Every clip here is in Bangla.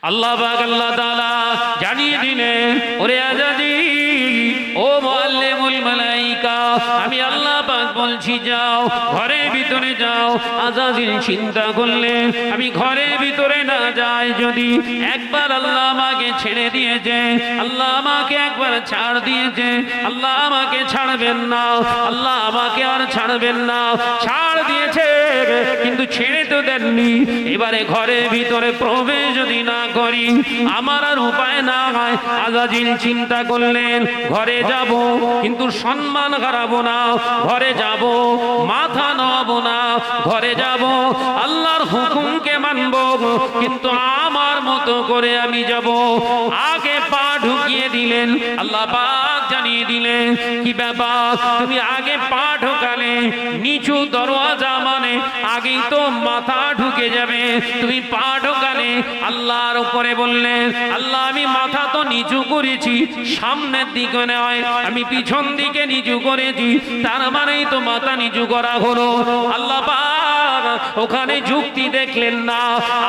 আল্লাহ পাক আল্লাহ তাআলা জানিয়ে দিলেন, ওরে আজাজিল, ও মুআল্লিমুল মালাইকা, আমি আল্লাহ পাক বলছি যাও, ঘরের ভিতরে যাও। আজাজিল চিন্তা করলেন, আমি ঘরের ভিতরে না যাই, যদি একবার আল্লাহ আমাকে ছেড়ে দিয়েছে, আল্লাহ আমাকে একবার ছাড় দিয়েছে, আল্লাহ আমাকে ছাড়বেন না, আল্লাহ আমাকে আর ছাড়বেন না। ছাড় দিয়েছে কিন্তু ছেড়ে তো দেননি। এবারে ঘরের ভিতরে প্রবেশ যদি না করি, আমার আর উপায় না হয়। আজাজিল চিন্তা করলেন, ঘরে যাব কিন্তু সম্মান হারাবো না, ঘরে যাব মাথা নোয়াবো না, ঘরে যাব আল্লাহর হুকুমকে মানব, কিন্তু আমার মতো করে আমি যাব। আগে পা ঢুকিয়ে দিলেন, আল্লাহ পাক জানিয়ে দিলেন, কি ব্যাপার, তুমি আগে পা ঢোকালে, নিচু দরওয়াজা মানে আগেই তো মাথা ঢুকে যাবে, তুমি পা ঢোকালে। আল্লাহর উপরে বললেন, আল্লাহ আমি মাথা তো নিচু করেছি, সামনের দিকে নয়, আমি পিছন দিকে নিচু করেছি, তার মানেই তো মাথা নিচু করা হলো। আল্লাহ পাক ওখানে যুক্তি দেখলেন না,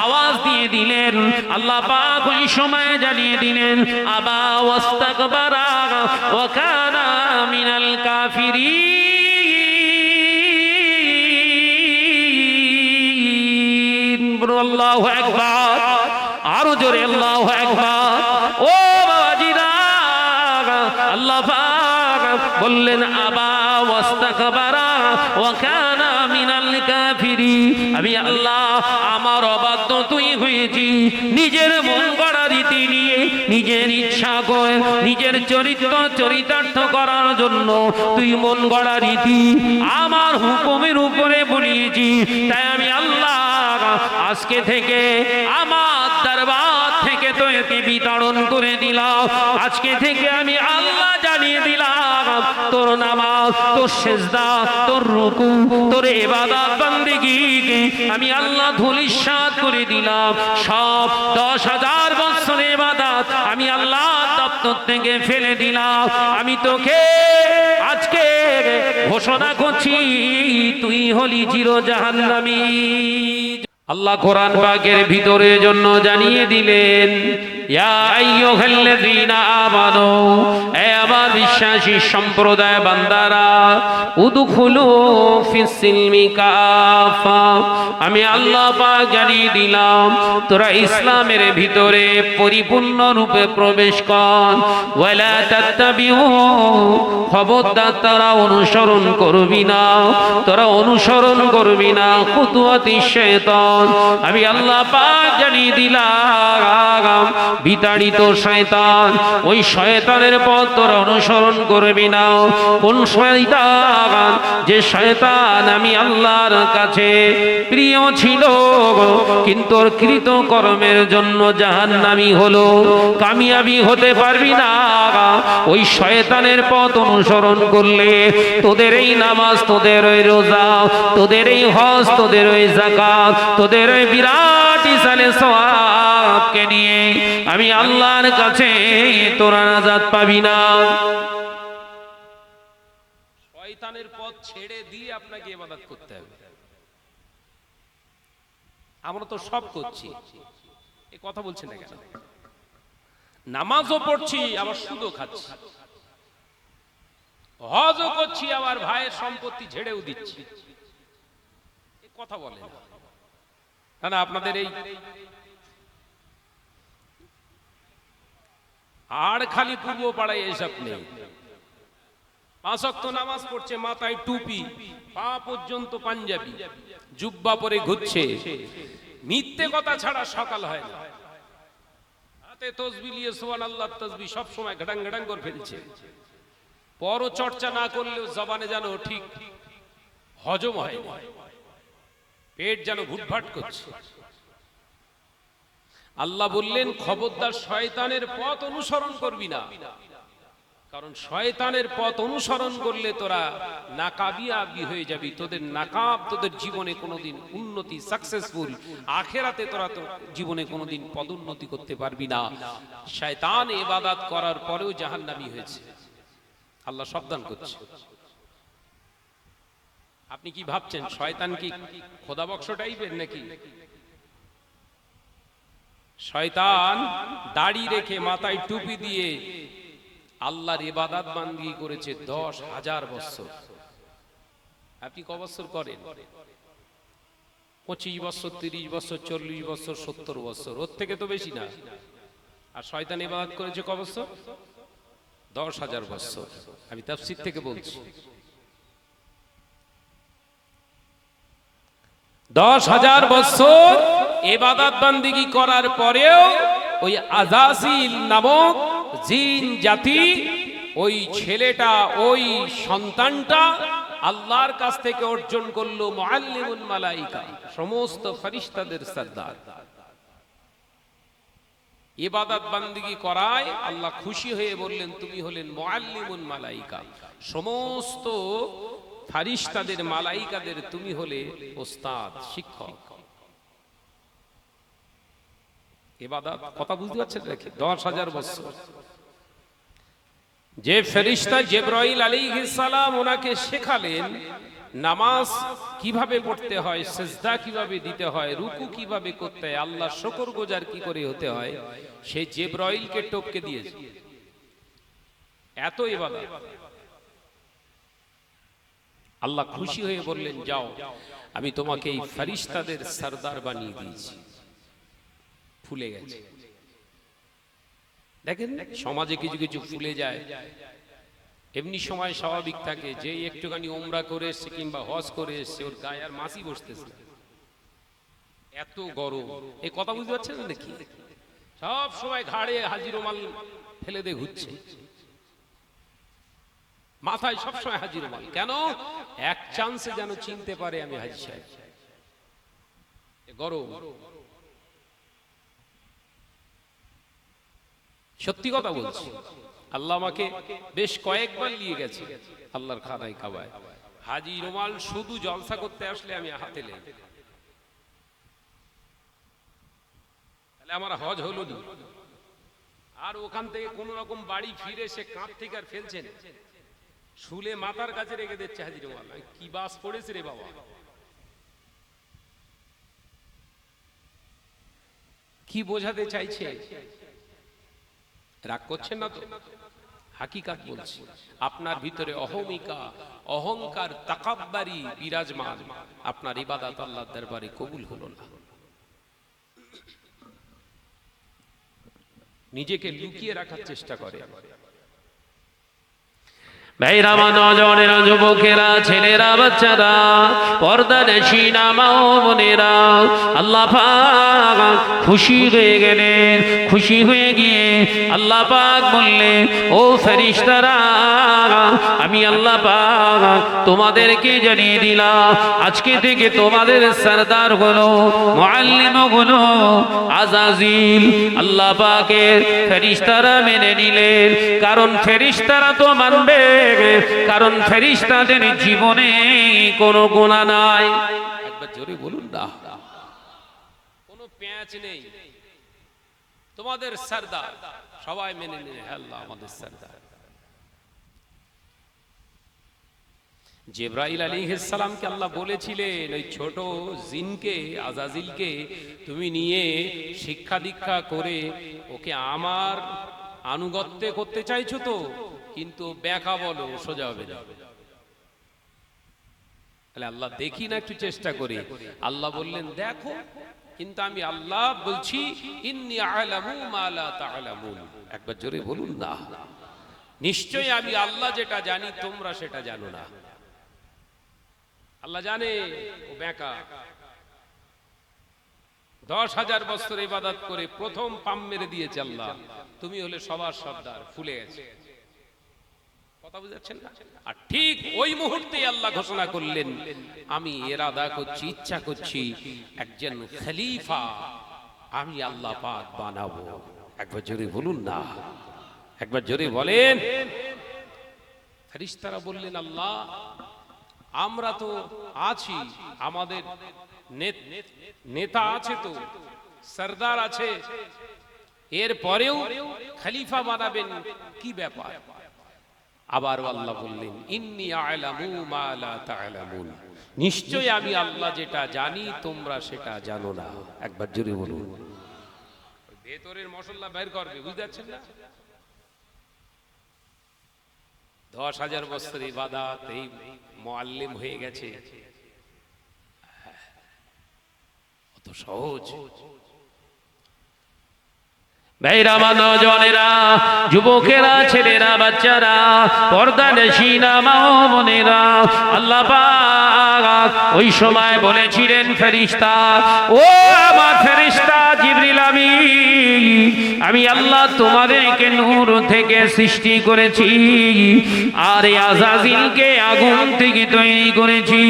আওয়াজ দিয়ে দিলেন। আল্লাহ পাক ওই সময় জানিয়ে দিলেন, আবা ওয়াস্তাকবারা ওয়া কানা মিনাল কাফিরিন। আল্লাহু আকবার, আরো জোরে আল্লাহু আকবার। ও বাবাজিরা, আল্লাহ পাক বললেন, আবা ওয়াস্তাকবারা ওয়া কানা মিনাল কাফিরিন। আমি আল্লাহ আমার অবাধ্য তুই হয়েছি, নিজের মন গড়া রীতি নিয়ে, নিজের ইচ্ছা করে, নিজের চরিতার্থ করার জন্য তুই মন গড়া রীতি আমার হুকুমের উপরে বলিয়েছি। তাই আমি আল্লাহ আজকে থেকে আমার দরবার থেকে তোকে বিতরণ করে দিলাম। আজকে থেকে আমি আল্লাহ জানিয়ে দিলাম, তোর নামাজ, তোর সেজদা, তোর রুকু, তোর ইবাদত বন্দেগীকে আমি আল্লাহ ধূলিসাৎ করে দিলাম। সব 10,000 বছরের ইবাদত আমি আল্লাহ দপ্তর থেকে ফেলে দিলাম। আমি তোকে আজকে ঘোষণা করছি, তুই হলি চির জাহান্নামী। আল্লাহ কোরআন পাকের ভিতরে জন্য জানিয়ে দিলেন, ইয়া আইয়ুহাল্লাযীনা আমানু, হে আমার বিশ্বাসী সম্প্রদায় বান্দারা, উদখুলু ফিস সিলমি কাফা, আমি আল্লাহ পাক জানিয়ে দিলাম, তোরা ইসলামের ভিতরে পরিপূর্ণ রূপে প্রবেশ কর। ওয়ালা তাত্তাবিউ, খবরদার তোরা অনুসরণ করবি না, তোরা অনুসরণ করবি না খুতুওয়াতি শয়তান। আমি আল্লাহ পাক জানিয়ে দিলাম, বিতাড়িত শয়তান, ওই শয়তানের পথ তোরা অনুসরণ করবি না। কোন শয়তান? যে শয়তান আমি আল্লাহর কাছে প্রিয় ছিল, কিন্তু ওর কৃত কর্মের জন্য জাহান্নামী হলো, কামিয়াবি হতে পারবি না। ওই শয়তানের পথ অনুসরণ করলে তোদের এই নামাজ, তোদের ওই রোজা, তোদের এই হজ, তোদের ওই যাকাত, তোদের ওই বিরাট ইসালে সওয়াবকে নিয়ে আমি আল্লাহর কাছে তোরা নাজাত পাবি না। শয়তানের পথ ছেড়ে দিয়ে আপনাকে ইবাদত করতে হবে। আমরা তো সব করছি, এই কথা বলছি না কেন? নামাজও পড়ছি, আবার সুদও খাচ্ছি, হজও করছি, আবার ভাইয়ের সম্পত্তি ঝেড়েও দিচ্ছি, এই কথা বলে না? আপনাদের এই আর খালি পূর্ব পাড়ায় এসব নেই। 5 ওয়াক্ত নামাজ পড়ছে, মাথায় টুপি, পা পর্যন্ত পাঞ্জাবি, জুব্বা পরে ঘুরছে, মিথ্যে কথা ছাড়া সকাল হয় না, হাতে তসবিহ নিয়ে সুবহানাল্লাহ তাসবিহ সব সময় ঘটাং ঘটাং করে ফেলছে। পর চর্চা না করলেও জবানে যেন ঠিক হজম হয় না, পেট যেন ঘুটভাট করছে। আল্লাহ বললেন, খবরদার শয়তানের পথ অনুসরণ করবি না, কারণ শয়তানের পথ অনুসরণ করলে তোরা নাকাবিয়াবি হয়ে যাবি। তোদের নাকাব, তোদের জীবনে কোনোদিন উন্নতি, সাকসেসফুল, আখেরাতে তোরা তো জীবনে কোনোদিন পদোন্নতি করতে পারবি না। শয়তান ইবাদত করার পরেও জাহান্নামী হয়েছে, আল্লাহ সাবধান করছে। আপনি কি ভাবছেন শয়তান কি খোদাবক্স টাইপের নাকি? শয়তান দাড়ি রেখে মাথায় টুপি দিয়ে আল্লাহর ইবাদত বান্দগি করেছে 10,000 বছর। আপনি ক বছর করেন? 25 বছর, 30 বছর, 40 বছর, 70 বছর, ওর থেকে তো বেশি না। আর শয়তান ইবাদত করেছে ক বছর? 10,000 বছর। আমি তাফসীর থেকে বলছি। 10,000 বছর ইবাদত বান্দিগি করার পরেও ওই আযাজিল নামক জিন জাতি, ওই ছেলেটা, ওই সন্তানটা আল্লাহর কাছ থেকে অর্জন করলো মুআল্লিমুল মালাইকা, সমস্ত ফেরেশতাদের সরদার। ইবাদত বান্দিগি করায় আল্লাহ খুশি হয়ে বললেন তুমি হলেন মুআল্লিমুল মালাইকা, সমস্ত ফেরেশতাদের মালাইকাদের তুমি হলে ওস্তাদ, শিক্ষক। ইবাদত কথা বুঝতে পারছেন? দেখে 10,000 বছর যে ফেরেশতা জিবরাইল আলাইহিস সালাম ওনাকে শেখালেন নামাজ কিভাবে পড়তে হয়, সিজদা কিভাবে দিতে হয়, রুকু কিভাবে করতে হয়, আল্লাহর শুকরগুজার কি করে হতে হয়, সেই জিবরাইলকে টপকে দিয়েছে। এত ইবাদত। আল্লাহ খুশি হয়ে বললেন যাও, আমি তোমাকে এই ফেরেশতাদের সরদার বানিয়ে দিয়েছি। ফুলে গেছে। দেখেন সমাজে কিছু কিছু ফুলে যায়, এমনি সময় স্বাভাবিক থাকে যে একটুখানি ওমরা করে এসছে কিংবা হজ করে এসছে, ওর গায়ে আর মাছি বসতেছে, এত গরম। এই কথা বুঝতে পারছেন না নাকি? সব সময় ঘাড়ে হাজি রুমাল ফেলে দিয়ে ঘুরছে, মাথায় সবসময় হাজি রুমাল। কেন? এক চান্সে যেন চিনতে পারে আমি হাজি সাহেব। গরম। সত্যি কথা বলছি, আল্লাহ আমাকে বেশ কয়েকবার নিয়ে গেছে আল্লাহর খানায় কাবায়। হাজি রুমাল শুধু জলসা করতে আসলে আমি হাতে নেই, তাহলে আমার হজ হলো না। আর ওখান থেকে কোন রকম বাড়ি ফিরে সে কাঁধ থেকে আর ফেলছেন, শুলে মাথার কাছে রেখে দিচ্ছে হাজি রুমাল। কি বাস পড়েছে রে বাবা! কি বোঝাতে চাইছে? রাগ করছেন না তো? হাকিকাত বলছি, আপনার ভিতরে অহমিকা, অহংকার, তাকাব্বারি বিরাজমান, আপনার ইবাদত আল্লাহর দরবারে কবুল হলো না। নিজেকে লুকিয়ে রাখার চেষ্টা করে। ভাইরা, নজরেরা, যুবকেরা, ছেলেরা, বাচ্চারা, পর্দানশীনা মা ও বোনেরা, আল্লাহ পাক খুশি হয়ে গেলেন। খুশি হয়ে গিয়ে আল্লাহ পাক বললেন, ও ফেরেশতারা, আমি আল্লাহ পাক তোমাদেরকে জানিয়ে দিলাম, আজকে থেকে তোমাদের সরদার হলো, মুআল্লিম হলো আযাজিল। আল্লাহ পাকের ফেরেশতারা মেনে নিলেন, কারণ ফেরেশতারা তো মানবে, কারণ ফেরেশতাদের জীবনে কোনো গুনাহ নাই। একবার জোরে বলুন না। কোনো প্যাঁচ নেই, তোমাদের সরদার। সবাই মেনে নিলেন, আল্লাহ আমাদের সরদার। জিবরাইল আলাইহিস সালামকে আল্লাহ বলেছিলেন, ওই ছোট জিনকে, আযাজিলকে তুমি নিয়ে শিক্ষা দীক্ষা করে ওকে আমার আনুগত্যে করতে চাইছো তো, কিন্তু ব্যাখ্যা বলো, সোজা হবে না। তাহলে আল্লাহ দেখি না একটু চেষ্টা করে। আল্লাহ বললেন দেখো, কিন্তু আমি আল্লাহ বলছি ইন্নী আ'লামু মা লা তা'লামুন। একবার জোরে বলুন না। নিশ্চয়ই আমি আল্লাহ যেটা জানি তোমরা সেটা জানো না। আল্লাহ জানে ও ব্যাকা। 10,000 বছর ইবাদত করে প্রথম পাম মেরে দিয়েছে আল্লাহ, তুমি হলে সবার সর্দার। ফুলে গেছে। কথা বুঝাচ্ছেন না? আর ঠিক ওই মুহূর্তে আল্লাহ ঘোষণা করলেন, আমি ইরাদা করছি, ইচ্ছা করছি একজন খলিফা আমি আল্লাহ পাক বানাবো। একবার জোরে বলুন না, একবার জোরে বলেন। ফেরেশতারা বললেন, আল্লাহ আমরা তো আছি, আমাদের নেতা আছে, তো সরদার আছে, এর পরেও খলিফা বানাবেন, কি ব্যাপার? আবার আল্লাহ বললেন, ইন্নী আ'লামু মা লা তা'লামুন। নিশ্চয় আমি আল্লাহ যেটা জানি তোমরা সেটা জানো না। একবার জোরে বলুন। ভেতরের মশলা বের করবে, বুঝতে পারছেন না? 10,000 বছর ইবাদত, এই মুআল্লিম হয়ে গেছে, অত সহজ? ভাইরা, মা, নওজওয়ানেরা, যুবকেরা, ছেলেরা, বাচ্চারা, পর্দানশীনা মা ও বোনেরা, আল্লাহ পাক ওই সময় বলেছিলেন, ফেরেশতা, ও আমার ফেরেশতা জিবরিল আমিন, আমি আল্লাহ তোমাদেরকে নূর থেকে সৃষ্টি করেছি, আর এই আযাজিলকে আগুন থেকে তৈরি করেছি।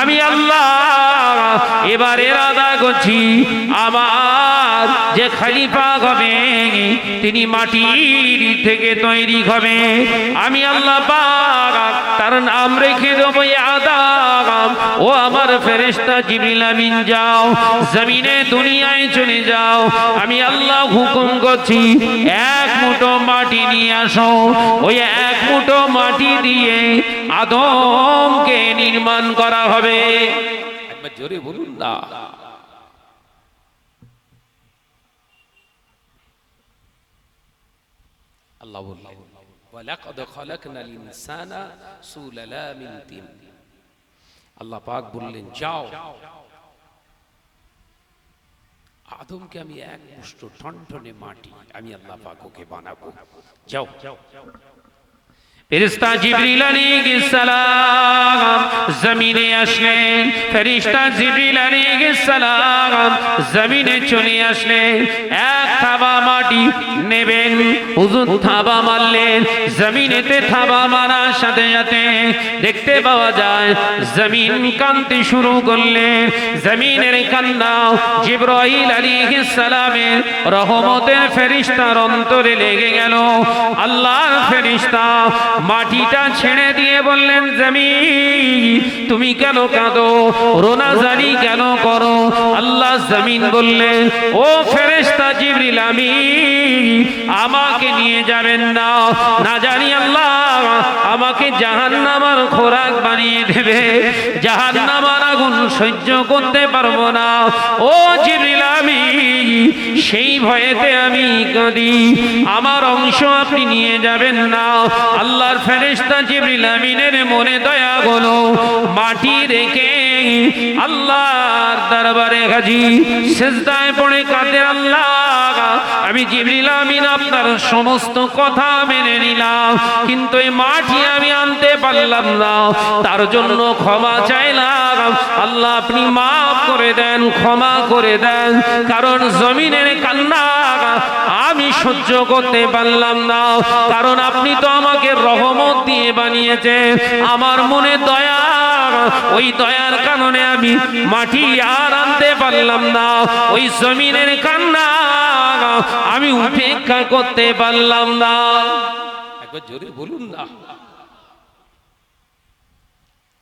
আমি আল্লাহ এবার ইরাদা করছি, আমার যে খলিফা হবে তিনি মাটির থেকে তৈরি হবে। আমি আল্লাহ পাক তার নাম রেখে দেবো আদম। ও আমার ফেরেশতা জিবরিল আমিন, যাও জমিনে দুনিয়ায় চলে যাও, আমি আল্লাহ হুকুম করছি, এক মুঠো মাটি নিয়ে আসো। ওই এক মুঠো মাটি দিয়ে আদমকে নির্মাণ করা হবে। একবার জোরে বলুন না। আল্লাহ বললেন, ওয়ালাকাদ খালাকনাল ইনসানা সুলালামিন তিন। আল্লাহ পাক বললেন, যাও আদমকে আমি এক মুষ্ঠ টনটনে মাটি, আমি আল্লাহ পাক ওকে বানাবো, যাও। ফেরেশতা জিবরিল আলাইহিস সালাম জমিনে আসলেন। ফেরেশতা জিবরিল আলাইহিস সালাম জমিনে চলে আসলেন। এক থাবা মাটি নেবেন, হুজুর থাবা মারলেন। জমিনেতে থাবা মারার সাথে সাথে দেখতে পাওয়া যায় জমিন কাঁদতে শুরু করলেন। জমিনের কান্না জিবরাইল আলাইহিস সালামের রহমতের ফেরেশতার অন্তরে লেগে গেল। আল্লাহর ফেরেশতা মাটিটা ছেড়ে দিয়ে বললেন, জমিন তুমি কেন কাঁদো, রোনাজানি কেন করো? আল্লাহ জমিন বললেন, ও ফেরেশতা জিবরিল আমিন, আমাকে নিয়ে যাবেন না, না জানি আল্লাহ আমাকে জাহান্নামের খোরাক বানিয়ে দেবে, জাহান্নামের আগুন সহ্য করতে পারবো না। ও জিবরিল আমিন, সেই ভয়েতে আমি কাঁদি, আমার অংশ আপনি নিয়ে যাবেন না। আল্লাহর ফেরেশতা জিবরিল আমিনের মনে দয়া হলো, মাটি রেখে আল্লাহর দরবারে হাজির, সিজদায় পড়ে কাঁদে, আল্লাহ আমি জিবরিল আমিন আপনার সমস্ত কথা মেনে নিলাম, কিন্তু এই মাটি আমি আনতে পারলাম না, তার জন্য ক্ষমা চাইলাম। আল্লাহ আপনি মাফ করে দেন, ক্ষমা করে দেন, কারণ জমিনের কান্না আমি সহ্য করতে পারলাম না, কারণ আপনি তো আমাকে রহমত দিয়ে বানিয়েছেন, আমার মনে দয়া, ওই দয়ার কারণে আমি মাটি আর আনতে পারলাম না, ওই জমিনের কান্না আমি উপেক্ষা করতে পারলাম না। একবার জোরে বলুন না।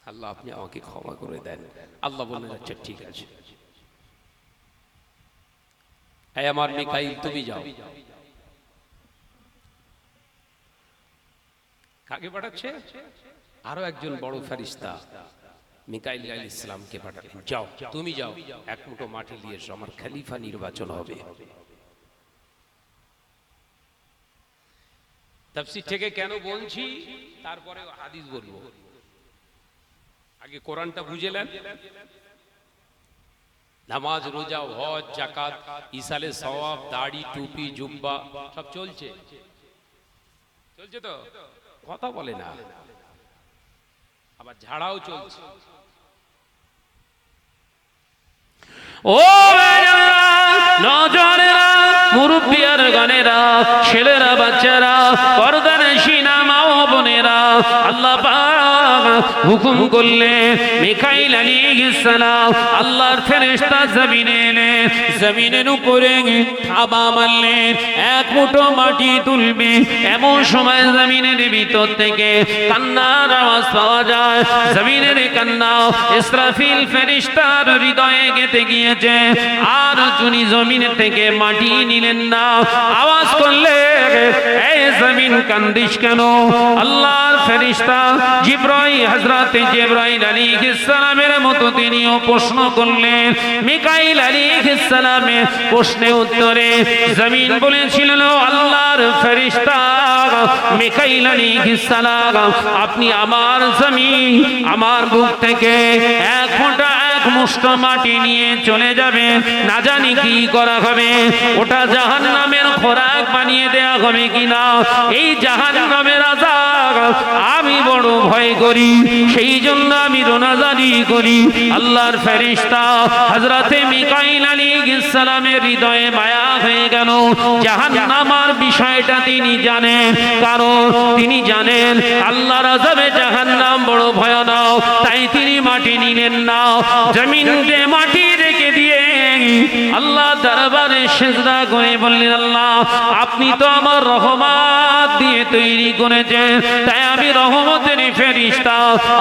আল্লাহ আপনি আমাকে ক্ষমা করে দেন। আল্লাহ বললেন, আচ্ছা ঠিক আছে, এই আমার মিকাইল তুমি যাও। কাকে পাঠাচ্ছে? আরো একজন বড় ফেরেশতা মিকাইল আলাইহিস সালামকে পাঠালেন, যাও তুমি যাও, এক মুঠো মাটি নিয়ে এসো, আমার খলিফা নির্বাচন হবে। তাফসীর থেকে কেন বলছি, তারপরে হাদিস বলবো, আগে কোরআনটা বুঝে নেন। নামাজ, রোজা, হজ, যাকাত, ইসালে সওয়াব, দাড়ি, টুপি, জুব্বা সব চলছে, চলছে তো? কথা বলে না, আবার ঝাড়াও চলছে। ও নওজওয়ানেরা, মুরব্বিয়ার গানেরা, ছেলেরা, বাচ্চারা, পর্দানশীনা মা ও বোনেরা, আল্লাহ পাক হুকুম করলেন, মিকাইল আলাইহিস সালাম আল্লাহর ফেরেশতা জমিনে এলেন, জমিনের উপরে থাবা মারলেন, এক মুঠো মাটি তুলবে, এমন সময় জমিনের ভিতর থেকে কান্নার আওয়াজ পাওয়া যায়। জমিনের কান্না ইসরাফিল ফেরেশতার হৃদয়ে গেঁথে গিয়েছে, আর তিনি জমিন থেকে মাটি নিলেন না, আওয়াজ করলে, এই জমিন কান্দিস কেন? আল্লাহর ফেরেশতা জিবরাইল, হযরতে জিবরাইল আলাইহিস সালামের মতো তিনিও প্রশ্ন করলেন। মিকাইল আলাইহিস সালামের প্রশ্নের উত্তরে জমিন বলেছিলেন, আল্লাহর ফেরেশতা মিকাইল আলাইহিস সালাম, আপনি আমার জমিন, আমার বুক থেকে এক ফোঁটা এক মুষ্ঠ মাটি নিয়ে চলে যাবে, না জানি কি করা হবে, ওটা জাহান্নামের খোরাক বানিয়ে দেয়া হবে কিনা। এই জাহান্নামের আযাব আমি বড় ভয় করি, সেই জন্য আমি রোনাজারি করি। আল্লাহর ফেরেশতা হযরতে মিকাইল আলাইহিস সালামের হৃদয়ে মায়া হয়ে গেল। জাহান্নামের বিষয়টা তিনি জানেন, কারণ তিনি জানেন আল্লাহর আযাবে জাহান্নাম বড় ভয়ানক, তাই তিনি মাটি নিলেন না। জমিনে মাটি রেখে দিয়ে আল্লাহ দরবারে সিজদা করে বললেন, আল্লাহ আপনি তো আমার রহমত দিয়ে তৈরি করেছেন, তাই আমি রহমতের ফেরেশতা,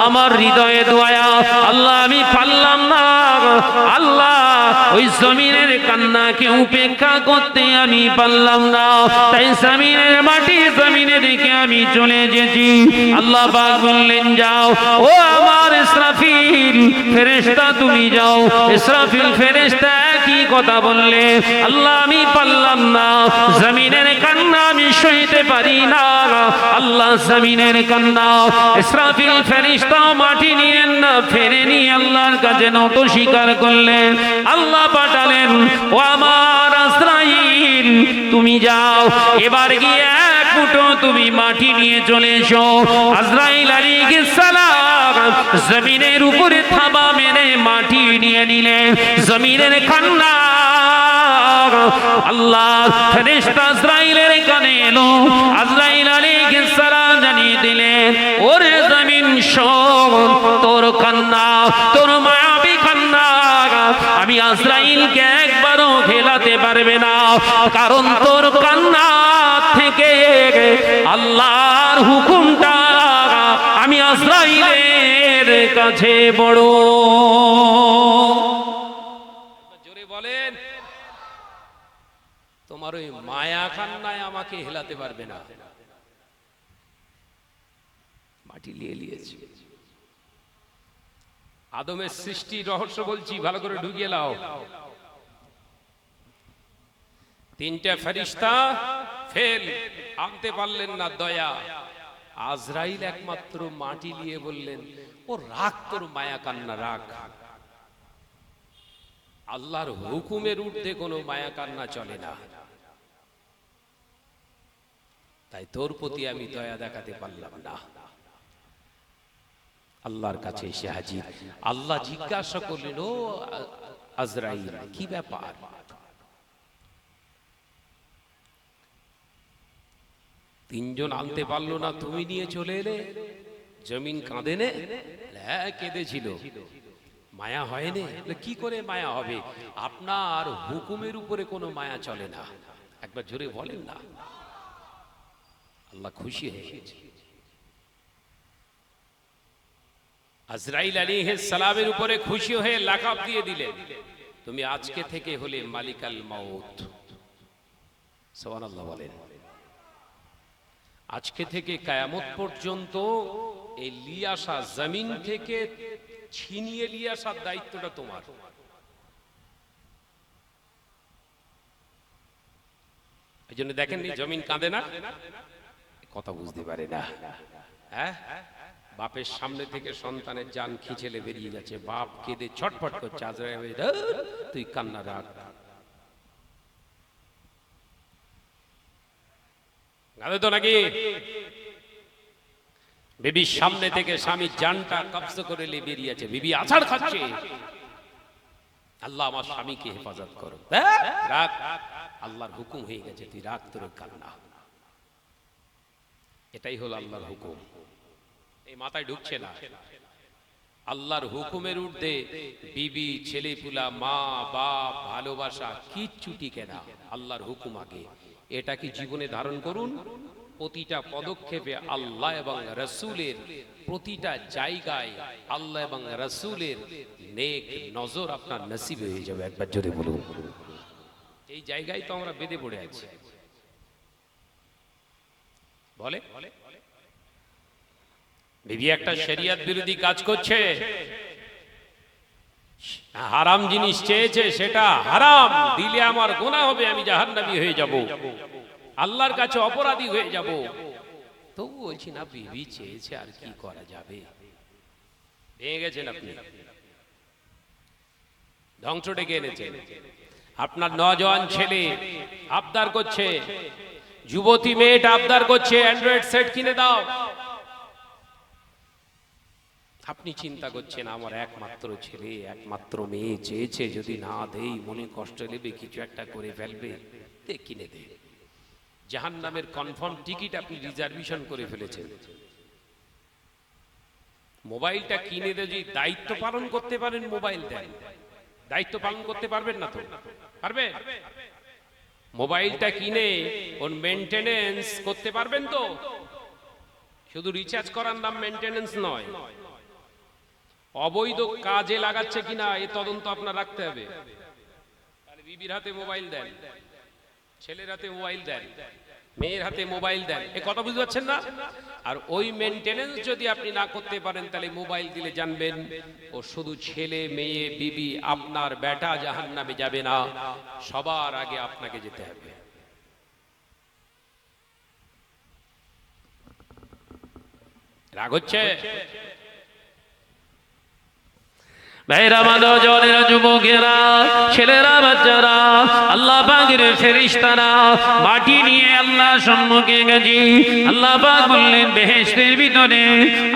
আমার হৃদয়ে দয়া, আল্লাহ আমি পারলাম না আল্লাহ ওই জমিনের কান্নাকে উপেক্ষা করতে, আমি পারলাম না, তাই জমিনের মাটি জমিনে রেখে আমি চলে এসেছি। আল্লাহ পাক বললেন, যাও ও আমার ইসরাফিল ফেরেশতা, তুমি যাও। ইসরাফিল ফেরেশতা কি কথা বললে, আল্লাহ আমি পারলাম না, জমিনের কান্না আমি সইতে পারি না, আল্লাহ জমিনের কান্না। ইসরাফিল ফেরেশতা মাটি নিলেন না, ফেরে নিয়ে আল্লাহর কাছে নত স্বীকার করলেন। আল্লাহ পাঠালেন, ও আমার আজরাইল তুমি যাও, এবার গিয়ে এক ফুটো তুমি মাটি নিয়ে চলে এসো। আজরাইল আলাইহিস সালাম জমিনের উপরে থাবা মেরে মাটি নিয়ে নিলেন। জমিনের কান্না আল্লাহ ফেরেশতা আজরাইলের কানে এলো। আজরাইল আলাইহিস সালাম জানিয়ে দিলেন, ওরে জমিন শোন, তোর কান্না, তোর মায়াবী কান্না আমি আজরাইলকে একবারও ফেলাতে পারবে না, কারণ তোর কান্না থেকে আল্লাহর হুকুমটা আমি আজরাইলের কাছে বড়। জোরে বলেন, তোমার ওই মায়া কান্নায় আমাকে হেলাতে পারবে না। মাটি নিয়ে নিয়েছি। আদমের সৃষ্টি রহস্য বলছি, ভালো করে ঢুকিয়ে নাও। তিনটা ফেরেশতা ফেল, আনতে পারলেন না দয়া। আজরাইল একমাত্র মাটি নিয়ে বললেন, ও রাখ তোর মায়া কান্না রাখ, আল্লাহর হুকুমের ঊর্ধ্বে কোনো মায়া কান্না চলে না, তাই তোর প্রতি আমি দয়া দেখাতে পারলাম না। আল্লাহর কাছে এসে হাজির। আল্লাহ জিজ্ঞাসা করলেন, ও আজরাইল কি ব্যাপার? তিনজন আনতে পারলো না, তুমি নিয়ে চলে এলে। জমিন কাঁদে নে? হ্যাঁ কেঁদেছিল। মায়া হয়নি? কি করে মায়া হবে? আপনার হুকুমের উপরে কোনো মায়া চলে না। একবার জোরে বলেন না। আল্লাহ খুশি হয়ে গেছে। আজরাইল আলাইহিস সালামের উপরে খুশি হয়ে লাকাব দিয়ে দিলেন, তুমি আজকে থেকে হলে মালিকাল মাউত। সুবহানাল্লাহ বলেন। আজকে থেকে কিয়ামত পর্যন্ত এই লিয়াসা জমিন থেকে ছিনিয়ে লিয়াসার দায়িত্বটা তোমার। এই জন্য দেখেননি জমিন কাঁদে না, কথা বুঝতে পারে না। হ্যাঁ, বাপের সামনে থেকে সন্তানের জান খিচেলে বেরিয়ে যাচ্ছে, বাপ কেঁদে ছটফট করছে, আজরাইল তুই কান্না রাখ। কাঁদে তো নাকি? বিবির সামনে থেকে স্বামীর জানটা কবজ করে নিয়ে বেরিয়ে আছে, বিবি আছাড় খাচ্ছে, আল্লাহ আমার স্বামীকে হেফাজত করো, রাখ, আল্লাহর হুকুম হয়ে গেছে, তুই রাখ তোর কান্না। এটাই হলো আল্লাহর হুকুম। এই মাথায় ঢুকছে না। আল্লাহর হুকুমের ঊর্ধ্বে বিবি, ছেলেপুলা, মা বাপ, ভালোবাসা কিচ্ছু টিকে না, আল্লাহর হুকুম আগে। এটা কি জীবনে ধারণ করুন। প্রতিটা পদক্ষেপে আল্লাহ এবং রাসূলের, প্রতিটা জায়গায় আল্লাহ এবং রাসূলের নেক নজর আপনার নসিবে হয়ে যাবে। একবার জোরে বলুন। এই জায়গায় তো আমরা বেঁধে পড়ে আছি। বলে বিবি একটা শরিয়ত বিরোধী কাজ করছে, হারাম জিনিস চেয়েছে, সেটা হারাম, দিলে আমার গুনাহ হবে, আমি জাহান্নামী হয়ে যাব, আল্লাহর কাছে অপরাধী হয়ে যাব। তবু বলছি না, বিবি চেয়েছে, আর কি করা যাবে। ভেঙে গেছেন আপনি, ধ্বংস ডেকে এনেছেন। আপনার নওজোয়ান ছেলে আবদার করছে, যুবতী মেয়েটা আবদার করছে, অ্যান্ড্রয়েড সেট কিনে দাও। আপনি চিন্তা করছেন, আমার একমাত্র ছেলে, একমাত্র মেয়ে চেয়েছে, যদি না দেই মনে কষ্ট নেবে, কিছু একটা করে ফেলবে, কিনে দে। জাহান্নামের কনফার্ম টিকিট আপনি রিজার্ভেশন করে ফেলেছেন। মোবাইলটা কিনে দিয়ে যদি দায়িত্ব পালন করতে পারেন, মোবাইল দেন। দায়িত্ব পালন করতে পারবেন না তো? পারবেন? মোবাইলটা কিনে ওর মেইনটেনেন্স করতে পারবেন তো? শুধু রিচার্জ করার নাম মেইনটেনেন্স নয়, অবৈধ কাজে লাগাচ্ছে কিনা এই তদন্ত আপনার রাখতে হবে। তাহলে বিবির হাতে মোবাইল দেন, ছেলের হাতে মোবাইল দেন, মেয়ের হাতে মোবাইল দেন, এ কথা বুঝতে পারছেন না? আর ওই মেইনটেনেন্স যদি আপনি না করতে পারেন, তাহলে মোবাইল দিলে জানবেন ও শুধু ছেলে, মেয়ে, বিবি, আপনার বেটা জাহান্নামে যাবে না, সবার আগে আপনাকে যেতে হবে। রাগ হচ্ছে? ভাইরা, নওজোয়ানেরা, যুবকেরা, ছেলেরা, বাচ্চারা, আল্লাহ পাকের ফেরেশতারা মাটি নিয়ে আল্লাহর সম্মুখে গেছে। আল্লাহ পাক বললেন, বেহেশতের ভিতরে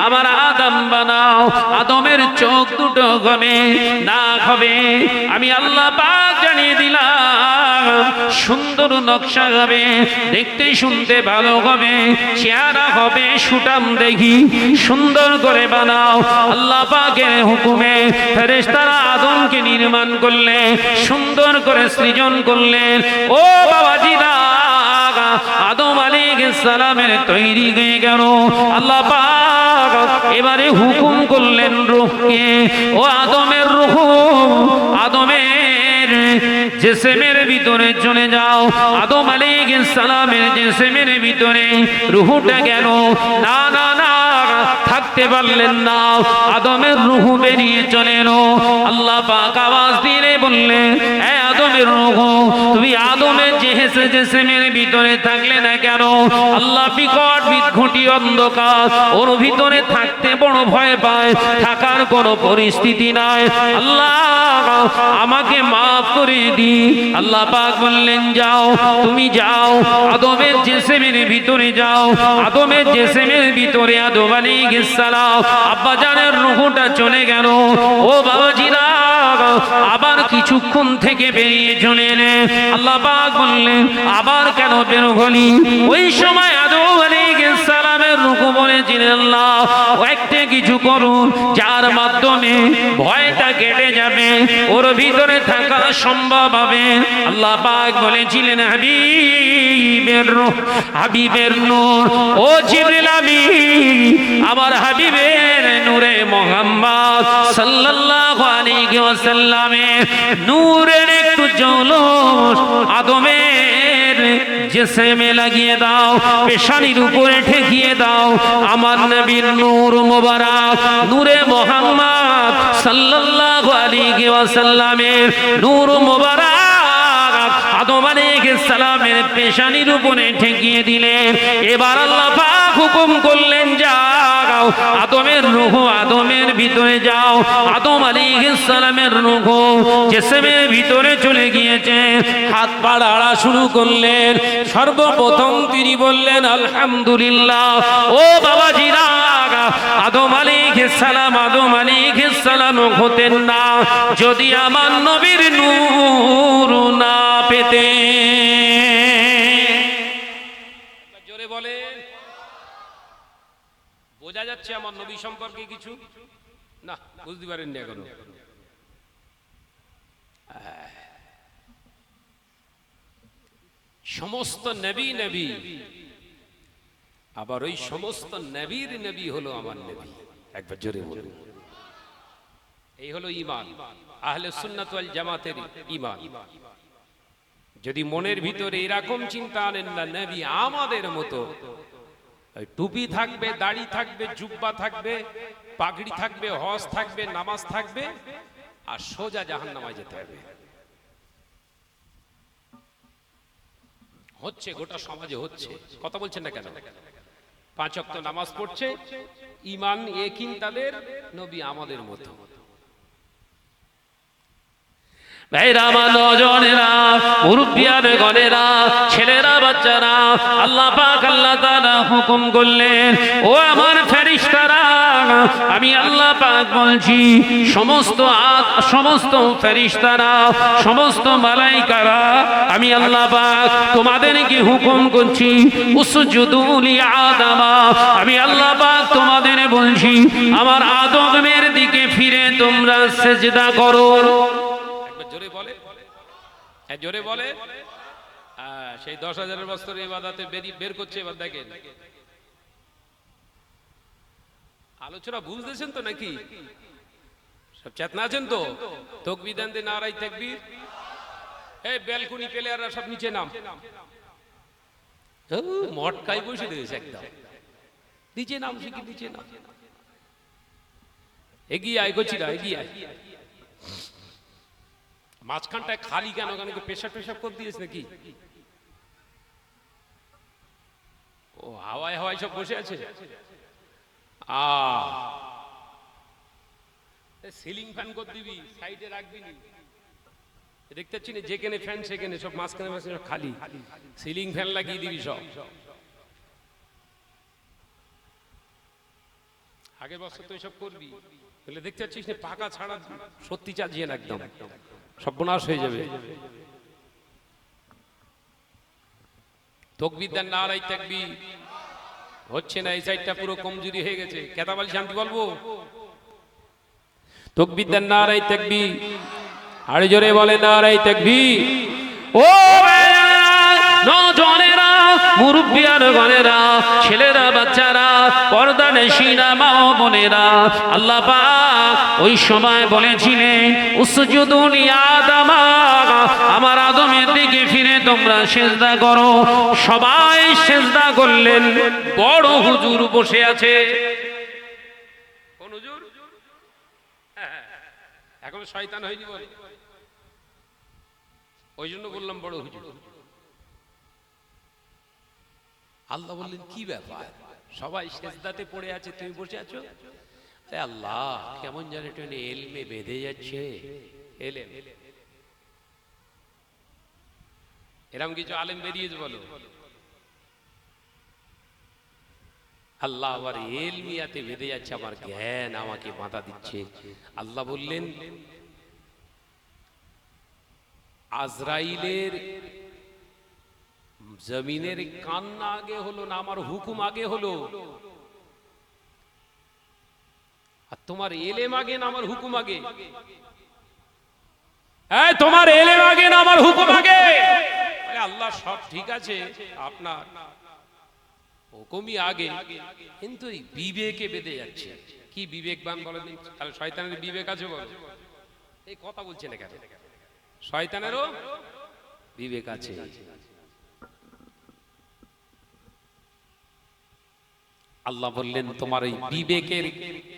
আমার আদম বানাও, আদমের চোখ দুটো হবে, নাক হবে, আমি আল্লাহ পাক জানিয়ে দিলাম, সুন্দর নকশা হবে, দেখতে শুনতে ভালো হবে, চেহারা হবে সুঠাম দেখি, সুন্দর করে বানাও। আল্লাহ পাকের হুকুমে ফেরেশতারা আদমকে নির্মাণ করলেন, সুন্দর করে সৃজন করলেন। ও বাবাজিরা, আদম আলাইহিস সালামের তৈরি হয়ে গেল। আল্লাহ পাক এবারে হুকুম করলেন রূহকে, ও আদমের রূহ, আদমের জিসমের ভিতরে চলে যাও। আদম আলাইহিস সালামের জিসমের ভিতরে রূহটা গেল। না না না, থাকতে পারলেন না, আদমের রূহ বেরিয়ে চলে এলো। আল্লাহ পাক আওয়াজ দিয়ে বললেন, হে আদমের রূহ, তুমি আদমের জিসমের ভিতরে থাকলে না কেন? আল্লাহ বিকট বিঘুটি অন্ধকার, ওর ভিতরে থাকতে বড় ভয় পায়, থাকার কোনো পরিস্থিতি নাই। আল্লাহ আমাকে মাফ করে দি। আল্লাহ পাক বললেন, যাও, তুমি যাও, আদমের জিসমের ভিতরে যাও। আদমের জিসমের ভিতরে আদম আলাইহিস সালাম আব্বা জানের রূহটা চলে গেল। ও বাবাজিরা, আবার কিছুক্ষণ থেকে বেরিয়ে চলে এলেন। আল্লাহ পাক বললেন, আবার কেন বের হলি? ওই সময় আদম আলাইহিস সালামের রূহ বলেছিলেন, আল্লাহ একটা কিছু করুন যার মাধ্যমে ভয়টা কেটে যাবে, ওর ভিতরে থাকা সম্ভব হবে। আল্লাহ পাক বলেছিলেন, হাবিবের রূহ, হাবিবের নূর, ও জিবরিল আমিন, আমার হাবিবের নূরে মুহাম্মদ সাল্লাল্লাহু আলাইহি ওয়াসাল্লামের নূরের একটু ঝলক আদমের জিসমে লাগিয়ে দাও, পেশানির উপরে ঠেকিয়ে দাও। আমার নবীর নূর মোবারক, নূরে মুহাম্মদ সাল্লাল্লাহু আলাইহি ওয়াসাল্লামের নূর মোবারক আদম আলাইহিস সালামের পেশানির উপরে ঠেকিয়ে দিলেন। এবার আল্লাহ পাক হুকুম করলেন, যাও, আদমের রূহ আদমের ভিতরে যাও। আদম আলাইহিস সালামের রূহ জিসমের ভিতরে চলে গিয়েছে। হাত পা নাড়া শুরু করলেন। সর্বপ্রথম তিনি বললেন, আলহামদুলিল্লাহ। ও বাবাজিরা, আদম আলাইহিস সালাম হতেন না যদি আমার নবীর নূর না পেতেন। জোরে বলেন। বোঝা যাচ্ছে আমার নবী সম্পর্কে কিছু? না, বুঝতে পারেননি এখনো। সমস্ত নবী নবী, আবার ওই সমস্ত নবীর নবী হলো আমার নবী। একবার জোরে বলুন। এই হলো ঈমান, আহলে সুন্নাত ওয়াল জামাতের ঈমান। যদি মনের ভিতরে এরকম চিন্তা আনেন না নবী আমাদের মতো, ওই টুপি থাকবে, দাড়ি থাকবে, জুব্বা থাকবে, পাগড়ি থাকবে, হজ থাকবে, নামাজ থাকবে, আর সোজা জাহান্নামে যেতে হবে। হচ্ছে, গোটা সমাজে হচ্ছে। কথা বলছেন না কেন? 5 ওয়াক্ত নামাজ পড়ছে, ঈমান ইয়াকিন তাদের, নবী আমাদের মতো। ভাইরা আমার, নজনেরা, মুরব্বিয়ান গণেরা, ছেলেরা, বাচ্চারা, আল্লাহ পাক আল্লাহ তাআলা হুকুম করলেন, ও আমার ফেরেশতারা, আমি আল্লাহ পাক বলছি, সমস্ত ফেরেশতারা, সমস্ত মালাইকারা, আমি আল্লাহ পাক তোমাদেরকে হুকুম করছি, উসজুদু লি আদামা, আমি আল্লাহ পাক তোমাদের বলছি, আমার আদমের দিকে ফিরে তোমরা সিজদা করো। জোরে বলে, জোরে বলে। সেই 10,000 বছরের ইবাদতে বের করছে। এবার দেখেন, আলোচনা বুঝতেছেন তো নাকি? সব চেতনা আছেন তো? তাকবীর দেন, নারায়ে তাকবীর। এই ব্যালকনি প্লেয়াররা সব নিচে নাম। মটকাই বসে দিয়েছে একদম, নিচে নাম, শিখি নিচে নাম। এগিয়ে আয় গছিরা, এগিয়ে আয়। মাঝখানটায় খালি কেন? কেন পেশাব পেশাব করে দিয়েছে নাকি? ও হাওয়ায় হাওয়ায় সব বসে আছে। সিলিং ফ্যান করে দিবি, সাইডে রাখবি নি। দেখতে পাচ্ছি না, যেখানে ফ্যান সেখানে সব মাঝখানে মাঝখানে খালি। সিলিং ফ্যান লাগিয়ে দিবি সব। আগের বছর তো এসব করবি, তাহলে দেখতে পাচ্ছিস না, পাকা ছাড়া সত্যি চাজিয়ে না, একদম সর্বনাশ হয়ে যাবে। তাকবীর দেন, নারায়ে তাকবীর। হচ্ছে না, এই সাইডটা পুরো কমজোরি হয়ে গেছে। কেতাবালি শান্তি বলবো। তাকবীর দেন, নারায়ে তাকবীর। আরে জোরে বলে, নারায়ে তাকবীর। ও নজনেরা, মুরব্বিয়ান গণেরা, ছেলেরা, বাচ্চারা, পর্দা নিশিনা মা ও বোনেরা, আল্লাহ পাক ওই সময় বলেছিলেন, উসজুদু লি আদামা, আমার আদমের দিকে ফিরে তোমরা সিজদা করো। সবাই সিজদা করলেন। বড় হুজুর বসে আছে। কোন হুজুর? এখন শয়তান হয়নি বলে, ওই জন্য বললাম বড় হুজুর। আল্লাহ বললেন, কি ব্যাপার, সবাই সিজদাতে পড়ে আছে, তুমি বসে আছো? আল্লাহ, কেমন জানি টেনে এলমে বেঁধে যাচ্ছে। এলেম, এরকম কিছু আলেম বেরিয়েছে বলো? আল্লাহ আবার এলমিয়াতে বেঁধে যাচ্ছে, আমার জ্ঞান আমাকে বাধা দিচ্ছে। আল্লাহ বললেন, আজরাইলের জমিনের কান্না আগে হলো না আমার হুকুম আগে হলো? আর তোমার এলেম আগে না আমার হুকুম আগে? হ্যাঁ, তোমার এলেম আগে না আমার হুকুম আগে? আল্লাহ, সব ঠিক আছে, আপনার হুকুমই আগে, কিন্তু এই বিবেকে বেঁধে যাচ্ছে। কি বিবেকবান বলেন? তাহলে শয়তানের বিবেক আছে বল? এই কথা বলছে না কেন? শয়তানেরও বিবেক আছে। আল্লাহ বললেন, তোমার এই বিবেকের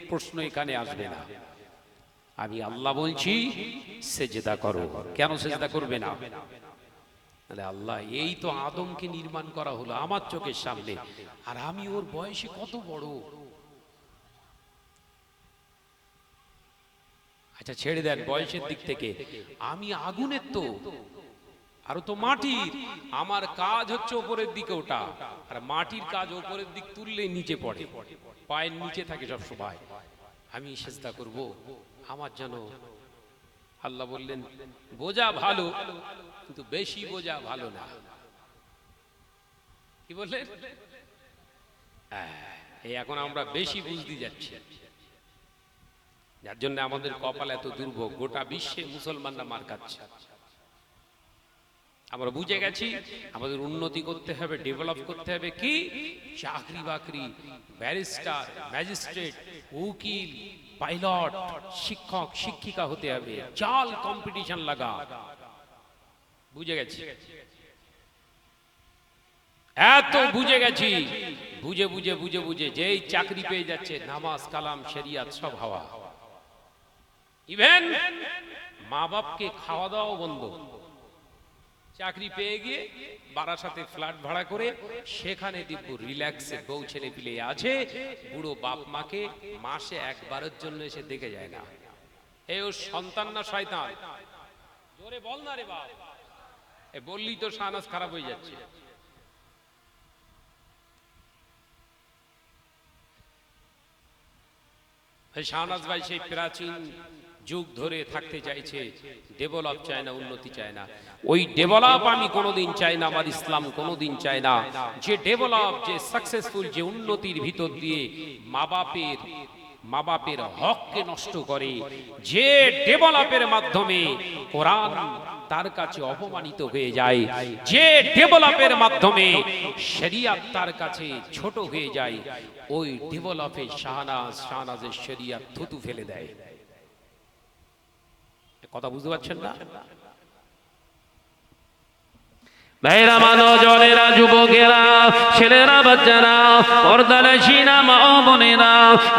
প্রশ্ন এখানে আসবে না। আমি আল্লাহ বলছি, সেজদা করো। কেন সেজদা করবে না? আল্লাহ, এই তো আদমকে নির্মাণ করা হলো আমার চোখের সামনে, আর আমি ওর বয়সে কত বড়। আচ্ছা ছেড়ে দেন বয়সের দিক থেকে, আমি আগুনের তো, আর তো মাটির। আমার কাজ হচ্ছে উপরের দিকে ওটা, আর মাটির কাজ উপরের দিক তুললে নিচে পড়ে, পায়ের নিচে থাকে সব সময়। আমি সেজদা করব আমার যেন? আল্লাহ বললেন, বোঝা ভালো, কিন্তু বেশি বোঝা ভালো না। কি বললেন? এই এখন আমরা বেশি বুঝতে যাচ্ছি, যার জন্য আমাদের কপাল এত দুর্ভোগ। গোটা বিশ্বে মুসলমানরা মার খাচ্ছে। আমরা বুঝে গেছি আমাদের উন্নতি করতে হবে, ডেভেলপ করতে হবে। কি চাকরি বাকরি, ব্যারিস্টার, ম্যাজিস্ট্রেট, উকিল, পাইলট, শিক্ষক, শিক্ষিকা হতে হবে। চাল কম্পিটিশন লাগা, বুঝে গেছি, এত বুঝে গেছি। বুঝে বুঝে বুঝে বুঝে যেই চাকরি পেয়ে যাচ্ছে, নামাজ কালাম শরিয়াত সব হাওয়া। ইভেন মা বাপকে খাওয়া দাওয়া বন্ধ। চাকরি পেয়ে গিয়ে বারাসাতে ফ্ল্যাট ভাড়া করে সেখানে দিব্য রিল্যাক্সে বউ ছেলে পিলে আছে, বুড়ো বাপ মাকে মাসে একবারের জন্য এসে দেখে যায় না। এ ওর সন্তান না শয়তান? জোরে বল না রে বাপ। এ বললি তো শাহনাজ খারাপ হয়ে যাচ্ছে। শাহনাজ ভাই সেই প্রাচীন যুগ ধরে থাকতে চাইছে, ডেভেলপ চায় না, উন্নতি চায় না। ওই ডেভেলপ আমি কোনোদিন চাই না, আমার ইসলাম কোনোদিন চায় না। যে ডেভেলপ, যে সাকসেসফুল, যে উন্নতির ভিতর দিয়ে মা বাপের হককে নষ্ট করে, যে ডেভেলপের মাধ্যমে কোরআন তার কাছে অপমানিত হয়ে যায়, যে ডেভেলপের মাধ্যমে শরিয়াত তার কাছে ছোট হয়ে যায়, ওই ডেভেলপে শাহনাজের শরিয়াত থুতু ফেলে দেয়। কথা বুঝতে পারছেন না? ভাইরা, নজরেরা, যুবকেরা, ছেলেরা, বাচ্চারা, পর্দানশীনা মা ও বোনেরা,